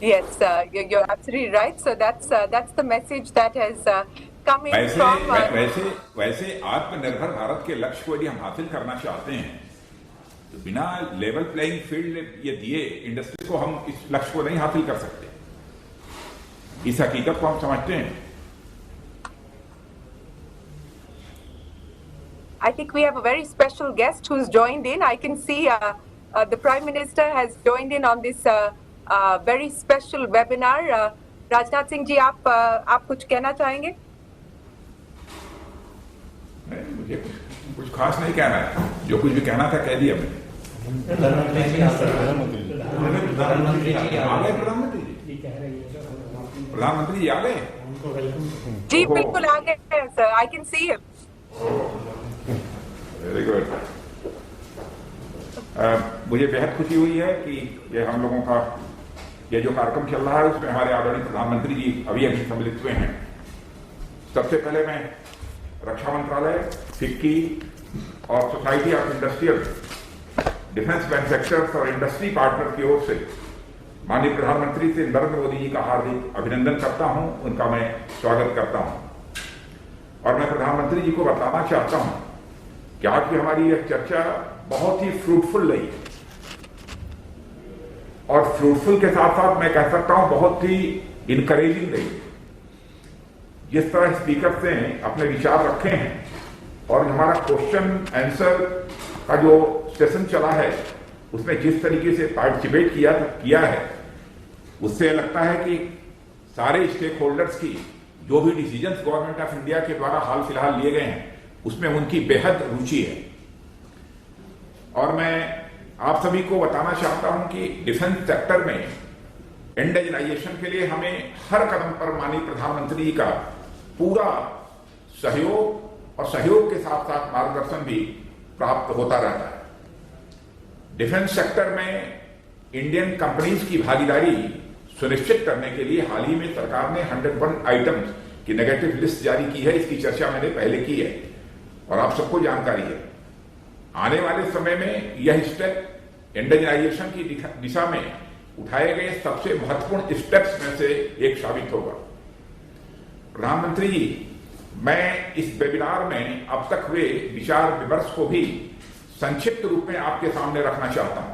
Yes, you're absolutely right. So that's the message that has come in वैसे from. वैसे वैसे आत्मनिर्भर भारत के लक्ष्य को यदि हम हासिल करना चाहते हैं तो बिना लेवल प्लेइंग फील्ड ये दिए इंडस्ट्री को हम इस लक्ष्य को नहीं हासिल कर सकते। इस हकीकत को हम समझते हैं। I think we have a very special guest who's joined in. I can see the Prime Minister has joined in on this very special webinar. Rajnath Singh ji, आप कुछ कहना चाहेंगे? नहीं, मुझे कुछ खास नहीं कहना है। जो कुछ भी कहना था कह दिया मैंने। प्रधानमंत्री जी आ गए? जी बिल्कुल आ गए हैं sir. I can see him. Very good. मुझे बेहद खुशी हुई है कि ये हम लोगों का ये जो कार्यक्रम चल रहा है उसमें हमारे आदरणीय प्रधानमंत्री जी अभी सम्मिलित हुए हैं। सबसे पहले मैं रक्षा मंत्रालय, फिक्की और society of industrial defence manufacturers और इंडस्ट्री पार्टनर की ओर से माननीय प्रधानमंत्री से नरेंद्र मोदी जी का हार्दिक अभिनंदन करता हूं, उनका मैं स्वागत करता हूं। और मैं प्रधानमंत्री जी को बताना चाहता हूं कि आज की हमारी यह चर्चा बहुत ही फ्रूटफुल रही है और फ्रूटफुल के साथ साथ मैं कह सकता हूं बहुत ही इनकरेजिंग रही है। जिस तरह स्पीकर ने अपने विचार रखे हैं और हमारा क्वेश्चन आंसर का जो सेशन चला है उसमें जिस तरीके से पार्टिसिपेट किया है उससे लगता है कि सारे स्टेक होल्डर्स की जो भी डिसीजंस गवर्नमेंट ऑफ इंडिया के द्वारा हाल फिलहाल लिए गए हैं उसमें उनकी बेहद रुचि है। और मैं आप सभी को बताना चाहता हूं कि डिफेंस सेक्टर में इंडिजिनाइजेशन के लिए हमें हर कदम पर माननीय प्रधानमंत्री जी का पूरा सहयोग और सहयोग के साथ साथ मार्गदर्शन भी प्राप्त होता रहता है। डिफेंस सेक्टर में इंडियन कंपनीज की भागीदारी सुनिश्चित करने के लिए हाल ही में सरकार ने 101 आइटम्स की नेगेटिव लिस्ट जारी की है। इसकी चर्चा मैंने पहले की है और आप सबको जानकारी है। आने वाले समय में यह स्टेप इंडिजिनाइजेशन की दिशा में उठाए गए सबसे महत्वपूर्ण स्टेप्स में से एक साबित होगा। प्रधानमंत्री जी, मैं इस वेबिनार में अब तक हुए विचार विमर्श को भी संक्षिप्त रूप में आपके सामने रखना चाहता हूं।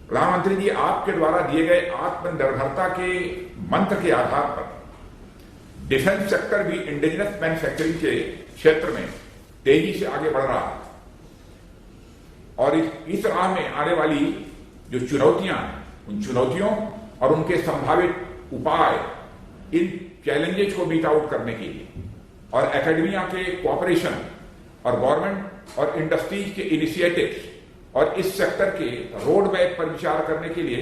प्रधानमंत्री जी, आपके द्वारा दिए गए आत्मनिर्भरता के मंत्र के आधार पर डिफेंस सेक्टर भी इंडिजिनस मैन्युफैक्चरिंग के क्षेत्र में तेजी से आगे बढ़ रहा है और इस राह में आने वाली जो चुनौतियां हैं उन चुनौतियों और उनके संभावित उपाय, इन चैलेंजेस को मीट आउट करने के लिए और एकेडमिया के कोऑपरेशन और गवर्नमेंट और इंडस्ट्रीज के इनिशिएटिव्स और इस सेक्टर के रोड मैप पर विचार करने के लिए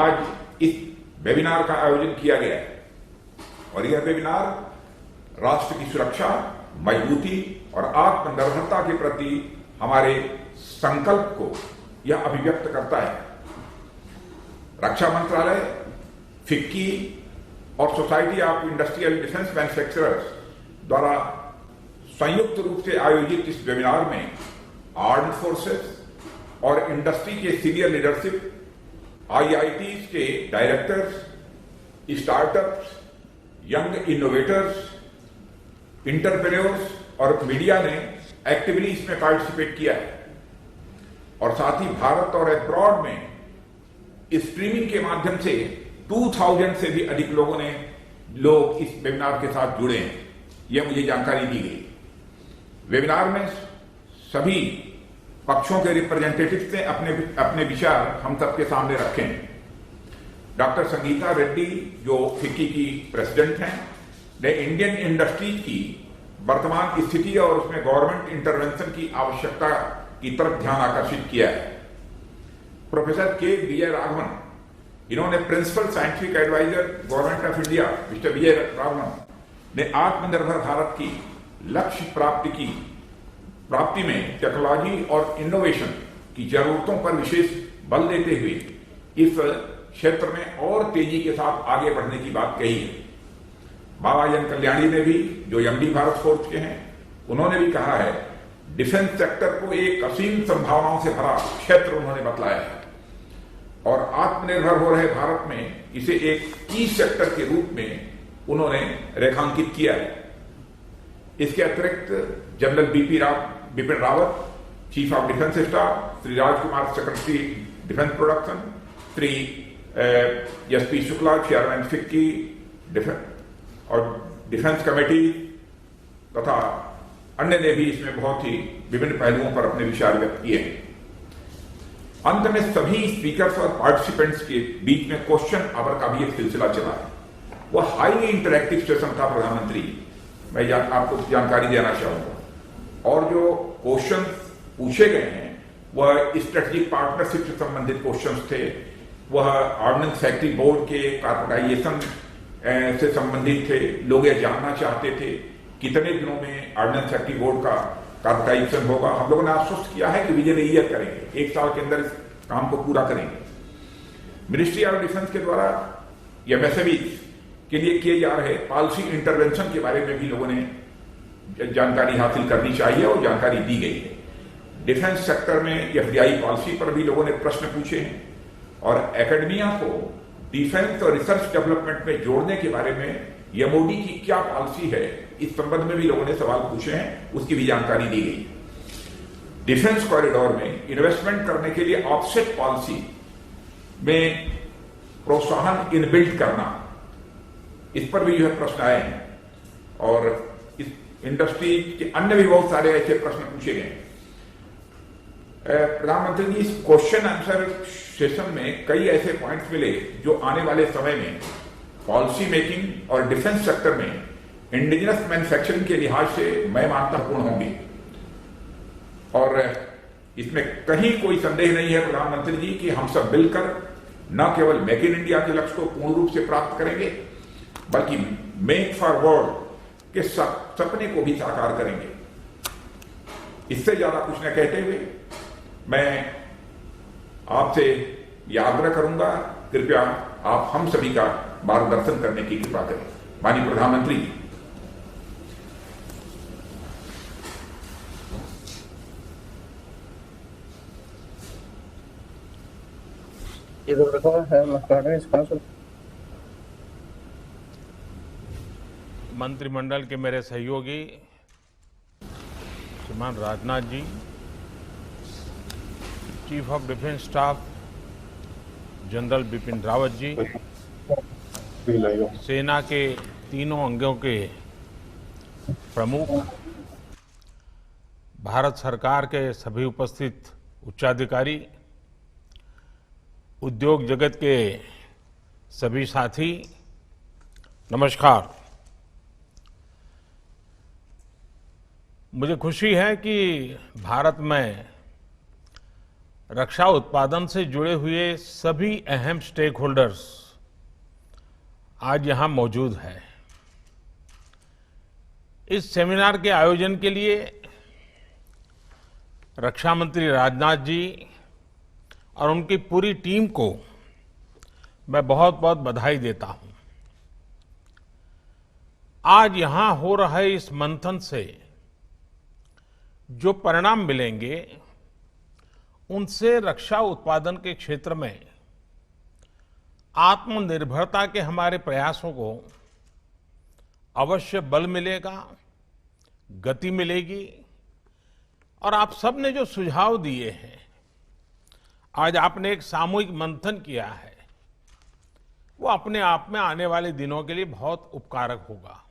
आज इस वेबिनार का आयोजन किया गया है। और यह वेबिनार राष्ट्र की सुरक्षा, मजबूती और आत्मनिर्भरता के प्रति हमारे संकल्प को यह अभिव्यक्त करता है। रक्षा मंत्रालय, फिक्की और society of industrial defence manufacturers द्वारा संयुक्त रूप से आयोजित इस वेबिनार में आर्म्ड फोर्सेस और इंडस्ट्री के सीनियर लीडरशिप, आईआईटीज के directors, startups, young innovators, entrepreneurs और मीडिया ने एक्टिवली इसमें पार्टिसिपेट किया है। और साथ ही भारत और अब्रॉड में स्ट्रीमिंग के माध्यम से 2000 से भी अधिक लोग इस वेबिनार के साथ जुड़े हैं, यह मुझे जानकारी दी गई। वेबिनार में सभी पक्षों के रिप्रेजेंटेटिव्स ने अपने विचार हम सबके सामने रखे हैं। डॉक्टर संगीता रेड्डी, जो फिक्की की प्रेसिडेंट हैं, ने इंडियन इंडस्ट्रीज की वर्तमान स्थिति और उसमें गवर्नमेंट इंटरवेंशन की आवश्यकता की तरफ ध्यान आकर्षित किया है। प्रोफेसर के विजय राघवन, इन्होंने principal scientific adviser government of India mister Vijay Raghavan ने आत्मनिर्भर भारत की लक्ष्य प्राप्ति में टेक्नोलॉजी और इनोवेशन की जरूरतों पर विशेष बल देते हुए इस क्षेत्र में और तेजी के साथ आगे बढ़ने की बात कही है। बाबा जन कल्याणी ने भी, जो एमडी भारत फोर्स के हैं, उन्होंने भी कहा है डिफेंस सेक्टर को एक असीम संभावनाओं से भरा क्षेत्र उन्होंने बतलाया है। और आत्मनिर्भर हो रहे भारत में इसे एक की सेक्टर के रूप में उन्होंने रेखांकित किया है। इसके अतिरिक्त general Bipin Rawat, chief of defence staff, Shri Rajkumar, secretary defence production, Shri SP. Shukla, chairman FICCI और डिफेंस कमेटी तथा अन्य ने भी इसमें बहुत ही विभिन्न पहलुओं पर अपने विचार व्यक्त किए हैं। अंत में सभी स्पीकर्स और पार्टिसिपेंट्स के बीच में क्वेश्चन आवर का भी एक सिलसिला चला है। वह हाईली इंटरैक्टिव सेशन था। प्रधानमंत्री, मैं आपको जानकारी देना चाहूंगा, और जो क्वेश्चन पूछे गए हैं वह स्ट्रेटेजिक पार्टनरशिप से संबंधित क्वेश्चन थे, वह ऑर्डिनेंस फैक्ट्री बोर्ड के कार्पोरेटाइजेशन से संबंधित थे। लोग यह जानना चाहते थे कितने दिनों में ऑर्डिनेंस फैक्ट्री बोर्ड का कार्पोरेटाइजेशन होगा। हम लोगों ने आश्वस्त किया है कि विजन ईयर करेंगे, 1 साल के अंदर इस काम को पूरा करेंगे। मिनिस्ट्री ऑफ डिफेंस के द्वारा एमएसएमई के लिए किए जा रहे पॉलिसी इंटरवेंशन के बारे में भी लोगों ने जानकारी हासिल करनी चाहिए और जानकारी दी गई है। डिफेंस सेक्टर में एफडीआई पॉलिसी पर भी लोगों ने प्रश्न पूछे हैं, और एकेडमिया को डिफेंस और रिसर्च डेवलपमेंट में जोड़ने के बारे में एमओडी की क्या पॉलिसी है, इस संबंध में भी लोगों ने सवाल पूछे हैं, उसकी भी जानकारी दी गई। डिफेंस कॉरिडोर में इन्वेस्टमेंट करने के लिए ऑफसेट पॉलिसी में प्रोत्साहन इनबिल्ट करना, इस पर भी जो है प्रश्न आए हैं, और इस इंडस्ट्री के अन्य भी बहुत सारे ऐसे प्रश्न पूछे गए। प्रधानमंत्री जी, इस क्वेश्चन आंसर सेशन में कई ऐसे पॉइंट्स मिले जो आने वाले समय में पॉलिसी मेकिंग और डिफेंस सेक्टर में इंडिजिनस मैन्युफैक्चरिंग के लिहाज से मैं मानता पूर्ण होंगे, और इसमें कहीं कोई संदेह नहीं है प्रधानमंत्री जी कि हम सब मिलकर न केवल मेक इन इंडिया के लक्ष्य को पूर्ण रूप से प्राप्त करेंगे, बल्कि मेक फॉर वर्ल्ड के सपने को भी साकार करेंगे। इससे ज्यादा कुछ न कहते हुए मैं आपसे यह आग्रह करूंगा, कृपया आप हम सभी का मार्गदर्शन करने की कृपा करें। माननीय प्रधानमंत्री जी, मंत्रिमंडल के मेरे सहयोगी श्रीमान Rajnath ji, chief of defence staff general Bipin Rawat ji, सेना के तीनों अंगों के प्रमुख, भारत सरकार के सभी उपस्थित उच्चाधिकारी, उद्योग जगत के सभी साथी, नमस्कार। मुझे खुशी है कि भारत में रक्षा उत्पादन से जुड़े हुए सभी अहम स्टेक होल्डर्स आज यहां मौजूद हैं। इस सेमिनार के आयोजन के लिए रक्षा मंत्री राजनाथ जी और उनकी पूरी टीम को मैं बहुत बहुत बधाई देता हूं। आज यहां हो रहे इस मंथन से जो परिणाम मिलेंगे, उनसे रक्षा उत्पादन के क्षेत्र में आत्मनिर्भरता के हमारे प्रयासों को अवश्य बल मिलेगा, गति मिलेगी। और आप सब ने जो सुझाव दिए हैं, आज आपने एक सामूहिक मंथन किया है, वो अपने आप में आने वाले दिनों के लिए बहुत उपकारक होगा।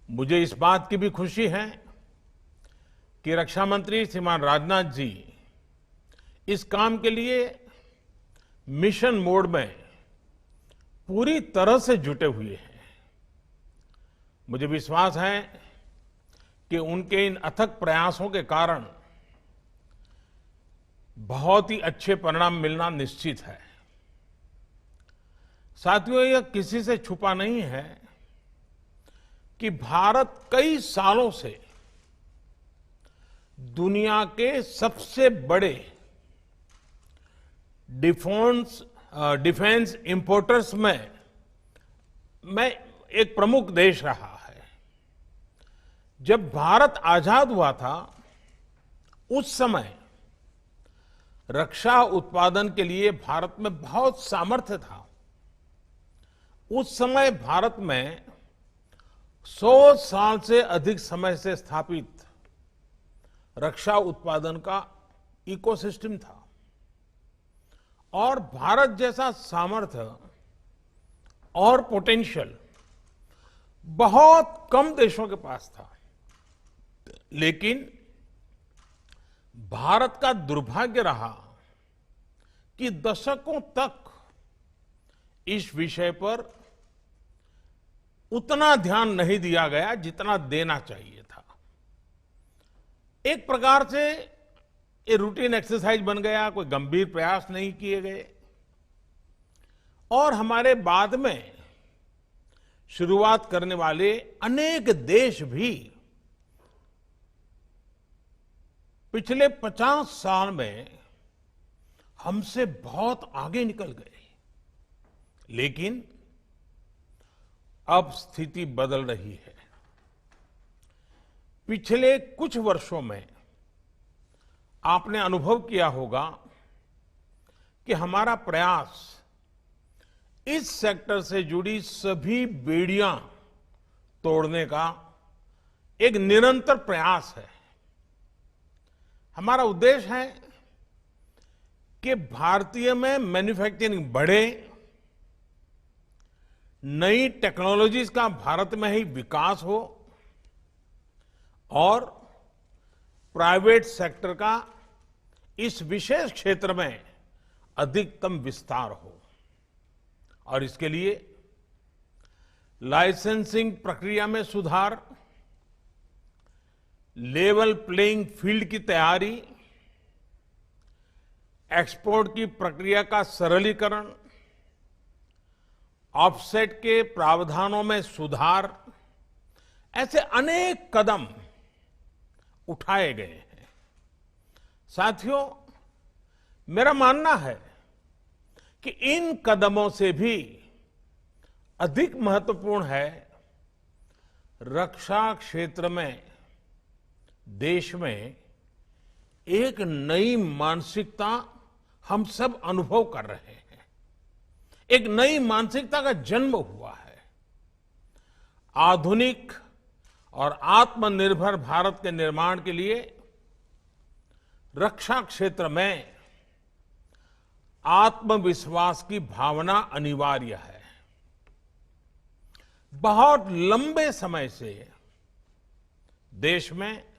मुझे इस बात की भी खुशी है कि रक्षा मंत्री श्रीमान राजनाथ जी इस काम के लिए मिशन मोड में पूरी तरह से जुटे हुए हैं। मुझे विश्वास है कि उनके इन अथक प्रयासों के कारण बहुत ही अच्छे परिणाम मिलना निश्चित है। साथियों, यह किसी से छुपा नहीं है कि भारत कई सालों से दुनिया के सबसे बड़े डिफेंस इंपोर्टर्स में एक प्रमुख देश रहा है। जब भारत आजाद हुआ था, उस समय रक्षा उत्पादन के लिए भारत में बहुत सामर्थ्य था। उस समय भारत में 100 साल से अधिक समय से स्थापित रक्षा उत्पादन का इकोसिस्टम था और भारत जैसा सामर्थ्य और पोटेंशियल बहुत कम देशों के पास था। लेकिन भारत का दुर्भाग्य रहा कि दशकों तक इस विषय पर उतना ध्यान नहीं दिया गया जितना देना चाहिए था। एक प्रकार से ये रूटीन एक्सरसाइज बन गया, कोई गंभीर प्रयास नहीं किए गए और हमारे बाद में शुरुआत करने वाले अनेक देश भी पिछले 50 साल में हमसे बहुत आगे निकल गए। लेकिन अब स्थिति बदल रही है। पिछले कुछ वर्षों में आपने अनुभव किया होगा कि हमारा प्रयास इस सेक्टर से जुड़ी सभी बेड़ियां तोड़ने का एक निरंतर प्रयास है। हमारा उद्देश्य है कि भारतीय में मैन्युफैक्चरिंग बढ़े, नई टेक्नोलॉजीज का भारत में ही विकास हो और प्राइवेट सेक्टर का इस विशेष क्षेत्र में अधिकतम विस्तार हो। और इसके लिए लाइसेंसिंग प्रक्रिया में सुधार, लेवल प्लेइंग फील्ड की तैयारी, एक्सपोर्ट की प्रक्रिया का सरलीकरण, ऑफसेट के प्रावधानों में सुधार, ऐसे अनेक कदम उठाए गए हैं। साथियों, मेरा मानना है कि इन कदमों से भी अधिक महत्वपूर्ण है रक्षा क्षेत्र में देश में एक नई मानसिकता हम सब अनुभव कर रहे हैं। एक नई मानसिकता का जन्म हुआ है। आधुनिक और आत्मनिर्भर भारत के निर्माण के लिए रक्षा क्षेत्र में आत्मविश्वास की भावना अनिवार्य है। बहुत लंबे समय से देश में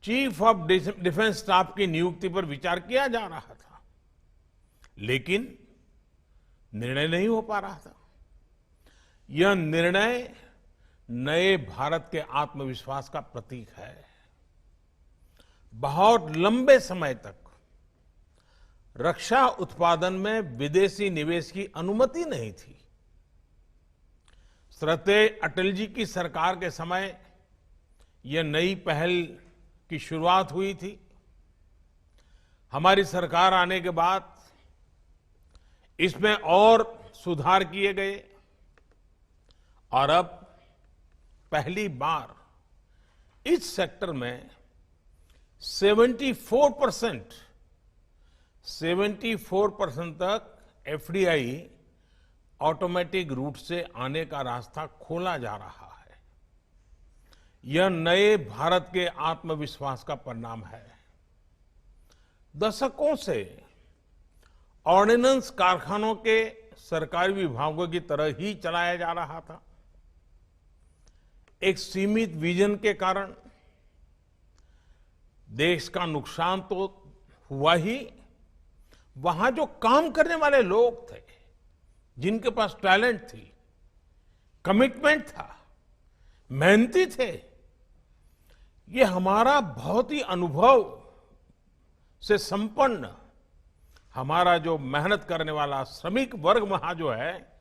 चीफ ऑफ डिफेंस स्टाफ की नियुक्ति पर विचार किया जा रहा था, लेकिन निर्णय नहीं हो पा रहा था। यह निर्णय नए भारत के आत्मविश्वास का प्रतीक है। बहुत लंबे समय तक रक्षा उत्पादन में विदेशी निवेश की अनुमति नहीं थी। श्रद्धेय अटल जी की सरकार के समय यह नई पहल की शुरुआत हुई थी। हमारी सरकार आने के बाद इसमें और सुधार किए गए और अब पहली बार इस सेक्टर में 74% तक एफडीआई ऑटोमेटिक रूट से आने का रास्ता खोला जा रहा है। यह नए भारत के आत्मविश्वास का परिणाम है। दशकों से ऑर्डिनेंस कारखानों के सरकारी विभागों की तरह ही चलाया जा रहा था। एक सीमित विजन के कारण देश का नुकसान तो हुआ ही, वहां जो काम करने वाले लोग थे, जिनके पास टैलेंट थी, कमिटमेंट था, मेहनती थे, ये हमारा बहुत ही अनुभव से संपन्न हमारा जो मेहनत करने वाला श्रमिक वर्ग वहां जो है,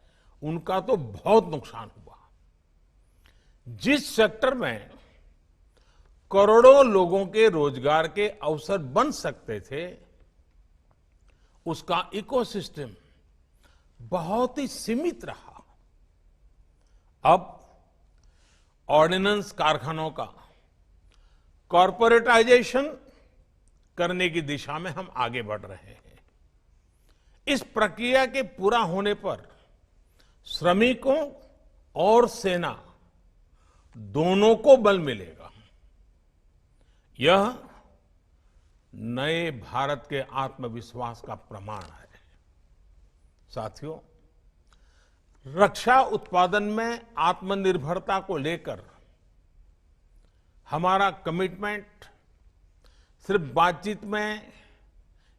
उनका तो बहुत नुकसान हुआ। जिस सेक्टर में करोड़ों लोगों के रोजगार के अवसर बन सकते थे, उसका इकोसिस्टम बहुत ही सीमित रहा। अब ऑर्डिनेंस कारखानों का कॉर्पोरेटाइजेशन करने की दिशा में हम आगे बढ़ रहे हैं। इस प्रक्रिया के पूरा होने पर श्रमिकों और सेना दोनों को बल मिलेगा। यह नए भारत के आत्मविश्वास का प्रमाण है। साथियों, रक्षा उत्पादन में आत्मनिर्भरता को लेकर हमारा कमिटमेंट सिर्फ बातचीत में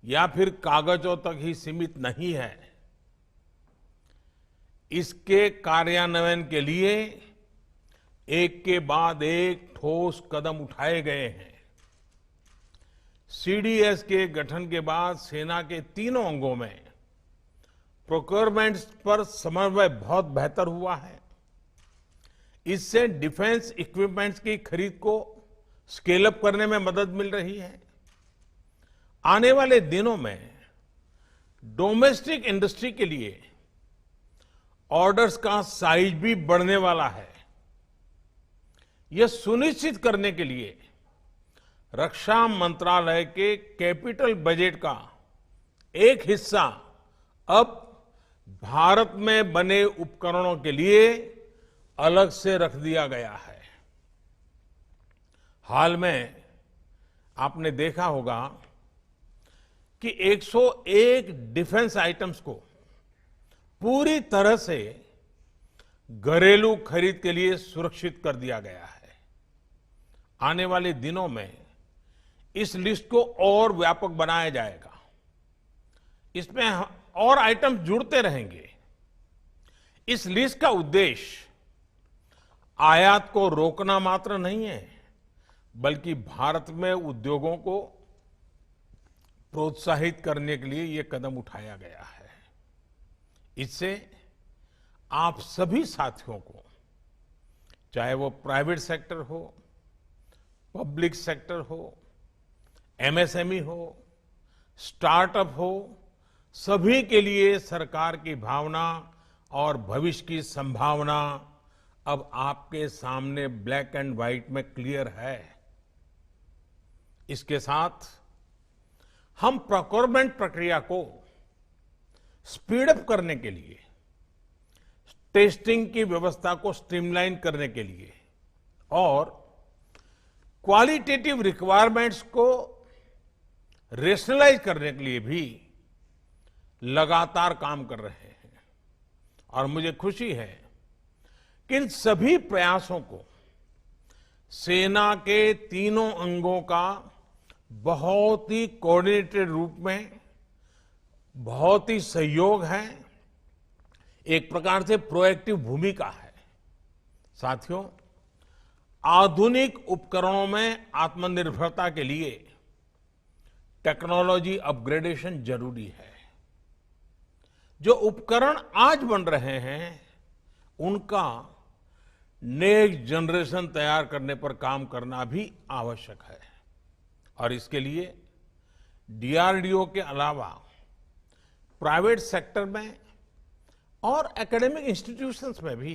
या फिर कागजों तक ही सीमित नहीं है। इसके कार्यान्वयन के लिए एक के बाद एक ठोस कदम उठाए गए हैं। सीडीएस के गठन के बाद सेना के तीनों अंगों में प्रोक्योरमेंट पर समन्वय बहुत बेहतर हुआ है। इससे डिफेंस इक्विपमेंट्स की खरीद को स्केल अप करने में मदद मिल रही है। आने वाले दिनों में डोमेस्टिक इंडस्ट्री के लिए ऑर्डर्स का साइज भी बढ़ने वाला है। यह सुनिश्चित करने के लिए रक्षा मंत्रालय के कैपिटल बजट का एक हिस्सा अब भारत में बने उपकरणों के लिए अलग से रख दिया गया है। हाल में आपने देखा होगा कि 101 डिफेंस आइटम्स को पूरी तरह से घरेलू खरीद के लिए सुरक्षित कर दिया गया है। आने वाले दिनों में इस लिस्ट को और व्यापक बनाया जाएगा। इसमें और आइटम्स जुड़ते रहेंगे। इस लिस्ट का उद्देश्य आयात को रोकना मात्र नहीं है, बल्कि भारत में उद्योगों को प्रोत्साहित करने के लिए ये कदम उठाया गया है। इससे आप सभी साथियों को, चाहे वो प्राइवेट सेक्टर हो, पब्लिक सेक्टर हो, एमएसएमई हो, स्टार्टअप हो, सभी के लिए सरकार की भावना और भविष्य की संभावना अब आपके सामने ब्लैक एंड व्हाइट में क्लियर है। इसके साथ हम प्रोक्योरमेंट प्रक्रिया को स्पीड अप करने के लिए, टेस्टिंग की व्यवस्था को स्ट्रीमलाइन करने के लिए और क्वालिटेटिव रिक्वायरमेंट्स को रेशनलाइज करने के लिए भी लगातार काम कर रहे हैं। और मुझे खुशी है कि इन सभी प्रयासों को सेना के तीनों अंगों का बहुत ही कोऑर्डिनेटेड रूप में बहुत ही सहयोग है, एक प्रकार से प्रोएक्टिव भूमिका है। साथियों, आधुनिक उपकरणों में आत्मनिर्भरता के लिए टेक्नोलॉजी अपग्रेडेशन जरूरी है। जो उपकरण आज बन रहे हैं उनका नेक्स्ट जनरेशन तैयार करने पर काम करना भी आवश्यक है। और इसके लिए डीआरडीओ के अलावा प्राइवेट सेक्टर में और एकेडमिक इंस्टीट्यूशंस में भी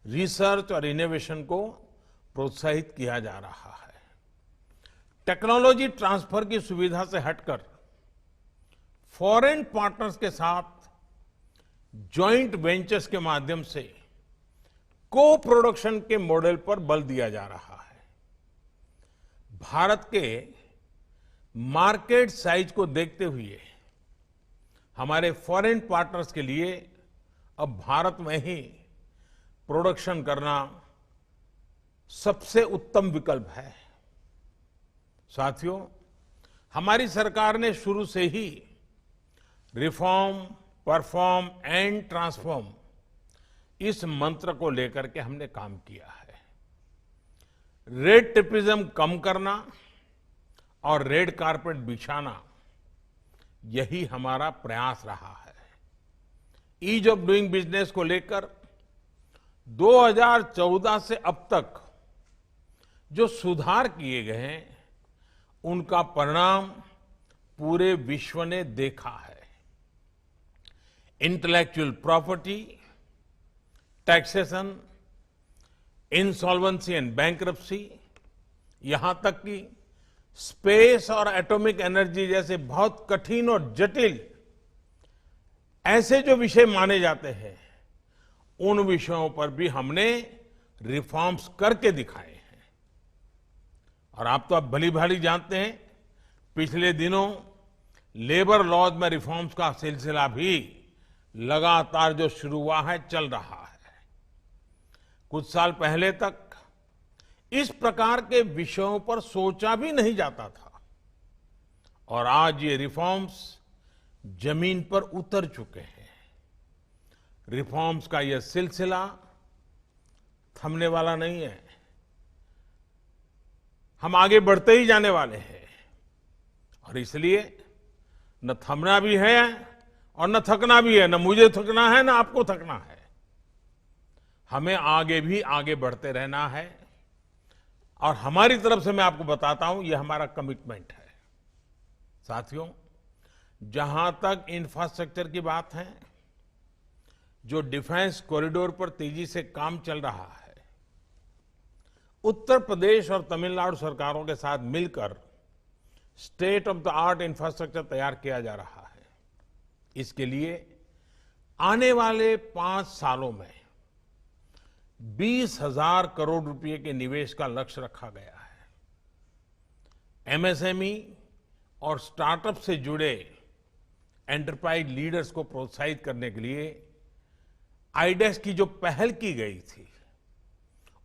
रिसर्च और इनोवेशन को प्रोत्साहित किया जा रहा है। टेक्नोलॉजी ट्रांसफर की सुविधा से हटकर फॉरेन पार्टनर्स के साथ जॉइंट वेंचर्स के माध्यम से को प्रोडक्शन के मॉडल पर बल दिया जा रहा है। भारत के मार्केट साइज को देखते हुए हमारे फॉरेन पार्टनर्स के लिए अब भारत में ही प्रोडक्शन करना सबसे उत्तम विकल्प है। साथियों, हमारी सरकार ने शुरू से ही रिफॉर्म, परफॉर्म एंड ट्रांसफॉर्म इस मंत्र को लेकर के हमने काम किया है। रेड टेपिज्म कम करना और रेड कारपेट बिछाना, यही हमारा प्रयास रहा है। ईज ऑफ डूइंग बिजनेस को लेकर 2014 से अब तक जो सुधार किए गए हैं उनका परिणाम पूरे विश्व ने देखा है। Intellectual property, taxation, insolvency and bankruptcy, यहां तक कि स्पेस और एटॉमिक एनर्जी जैसे बहुत कठिन और जटिल ऐसे जो विषय माने जाते हैं, उन विषयों पर भी हमने रिफॉर्म्स करके दिखाए हैं। और आप तो अब भली भांति जानते हैं, पिछले दिनों लेबर लॉज में रिफॉर्म्स का सिलसिला भी लगातार जो शुरू हुआ है, चल रहा है। कुछ साल पहले तक इस प्रकार के विषयों पर सोचा भी नहीं जाता था, और आज ये रिफॉर्म्स जमीन पर उतर चुके हैं। रिफॉर्म्स का यह सिलसिला थमने वाला नहीं है। हम आगे बढ़ते ही जाने वाले हैं, और इसलिए न थमना भी है और न थकना भी है। न मुझे थकना है, न आपको थकना है। हमें आगे भी आगे बढ़ते रहना है, और हमारी तरफ से मैं आपको बताता हूं, यह हमारा कमिटमेंट है। साथियों, जहां तक इंफ्रास्ट्रक्चर की बात है, जो डिफेंस कॉरिडोर पर तेजी से काम चल रहा है, उत्तर प्रदेश और तमिलनाडु सरकारों के साथ मिलकर state of the art infrastructure तैयार किया जा रहा है। इसके लिए आने वाले 5 सालों में 20,000 करोड़ रुपए के निवेश का लक्ष्य रखा गया है। एमएसएमई और स्टार्टअप से जुड़े एंटरप्राइज लीडर्स को प्रोत्साहित करने के लिए आईडेक्स की जो पहल की गई थी,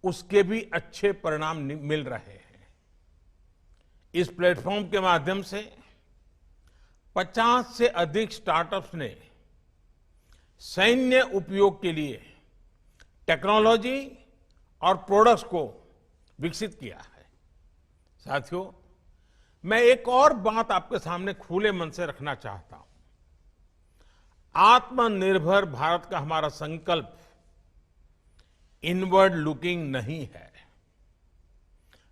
उसके भी अच्छे परिणाम मिल रहे हैं। इस प्लेटफॉर्म के माध्यम से 50 से अधिक स्टार्टअप्स ने सैन्य उपयोग के लिए टेक्नोलॉजी और प्रोडक्ट्स को विकसित किया है। साथियों, मैं एक और बात आपके सामने खुले मन से रखना चाहता हूं। आत्मनिर्भर भारत का हमारा संकल्प इनवर्ड लुकिंग नहीं है।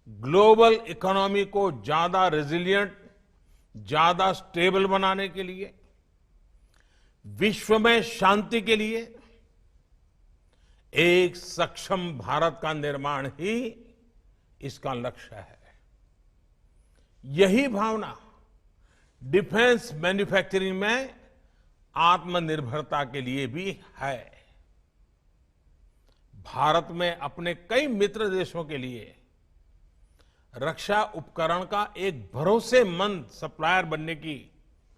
ग्लोबल इकोनॉमी को ज्यादा रेजिलिएंट, ज्यादा स्टेबल बनाने के लिए, विश्व में शांति के लिए एक सक्षम भारत का निर्माण ही इसका लक्ष्य है। यही भावना डिफेंस मैन्युफैक्चरिंग में आत्मनिर्भरता के लिए भी है। भारत में अपने कई मित्र देशों के लिए रक्षा उपकरण का एक भरोसेमंद सप्लायर बनने की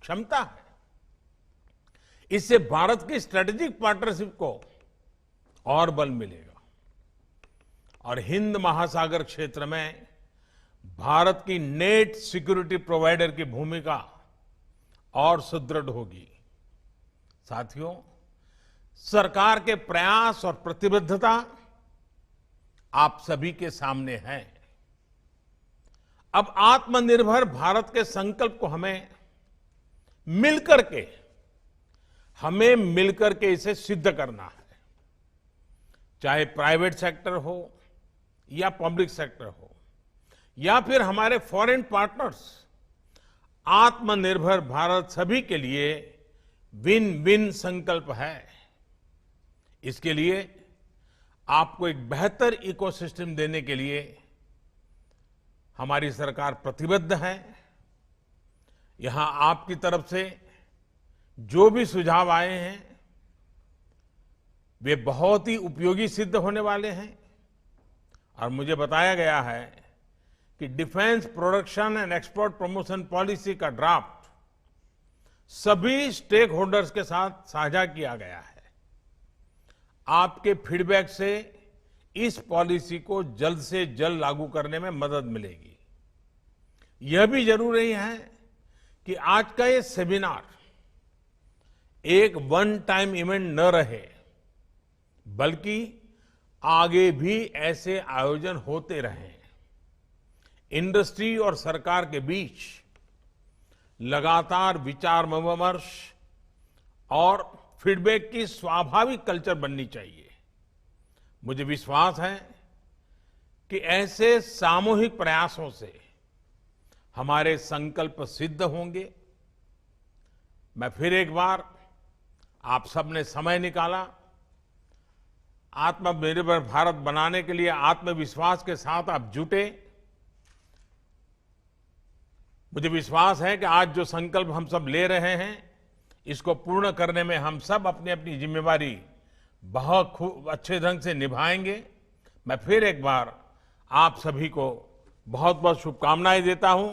क्षमता है। इससे भारत की स्ट्रेटेजिक पार्टनरशिप को और बल मिलेगा, और हिंद महासागर क्षेत्र में भारत की नेट सिक्योरिटी प्रोवाइडर की भूमिका और सुदृढ़ होगी। साथियों, सरकार के प्रयास और प्रतिबद्धता आप सभी के सामने है। अब आत्मनिर्भर भारत के संकल्प को हमें मिलकर के इसे सिद्ध करना है। चाहे प्राइवेट सेक्टर हो या पब्लिक सेक्टर हो, या फिर हमारे फॉरेन पार्टनर्स, आत्मनिर्भर भारत सभी के लिए विन विन संकल्प है। इसके लिए आपको एक बेहतर इकोसिस्टम देने के लिए हमारी सरकार प्रतिबद्ध है। यहां आपकी तरफ से जो भी सुझाव आए हैं, वे बहुत ही उपयोगी सिद्ध होने वाले हैं। और मुझे बताया गया है कि defence production and export promotion policy का ड्राफ्ट सभी स्टेक होल्डर्स के साथ साझा किया गया है। आपके फीडबैक से इस पॉलिसी को जल्द से जल्द लागू करने में मदद मिलेगी। यह भी जरूरी है कि आज का ये सेमिनार एक वन टाइम इवेंट न रहे, बल्कि आगे भी ऐसे आयोजन होते रहें। इंडस्ट्री और सरकार के बीच लगातार विचार विमर्श और फीडबैक की स्वाभाविक कल्चर बननी चाहिए। मुझे विश्वास है कि ऐसे सामूहिक प्रयासों से हमारे संकल्प सिद्ध होंगे। मैं फिर एक बार आप सबने समय निकाला, आत्मनिर्भर भारत बनाने के लिए आत्मविश्वास के साथ आप जुटे, मुझे विश्वास है कि आज जो संकल्प हम सब ले रहे हैं, इसको पूर्ण करने में हम सब अपनी अपनी जिम्मेवारी बहुत खूब अच्छे ढंग से निभाएंगे। मैं फिर एक बार आप सभी को बहुत बहुत शुभकामनाएं देता हूं।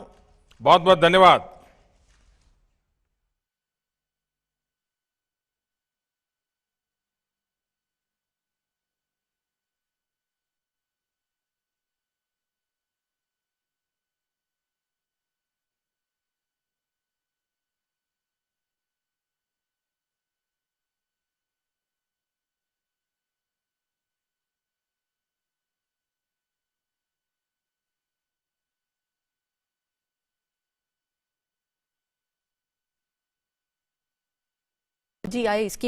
बहुत बहुत धन्यवाद। जी आए इसकी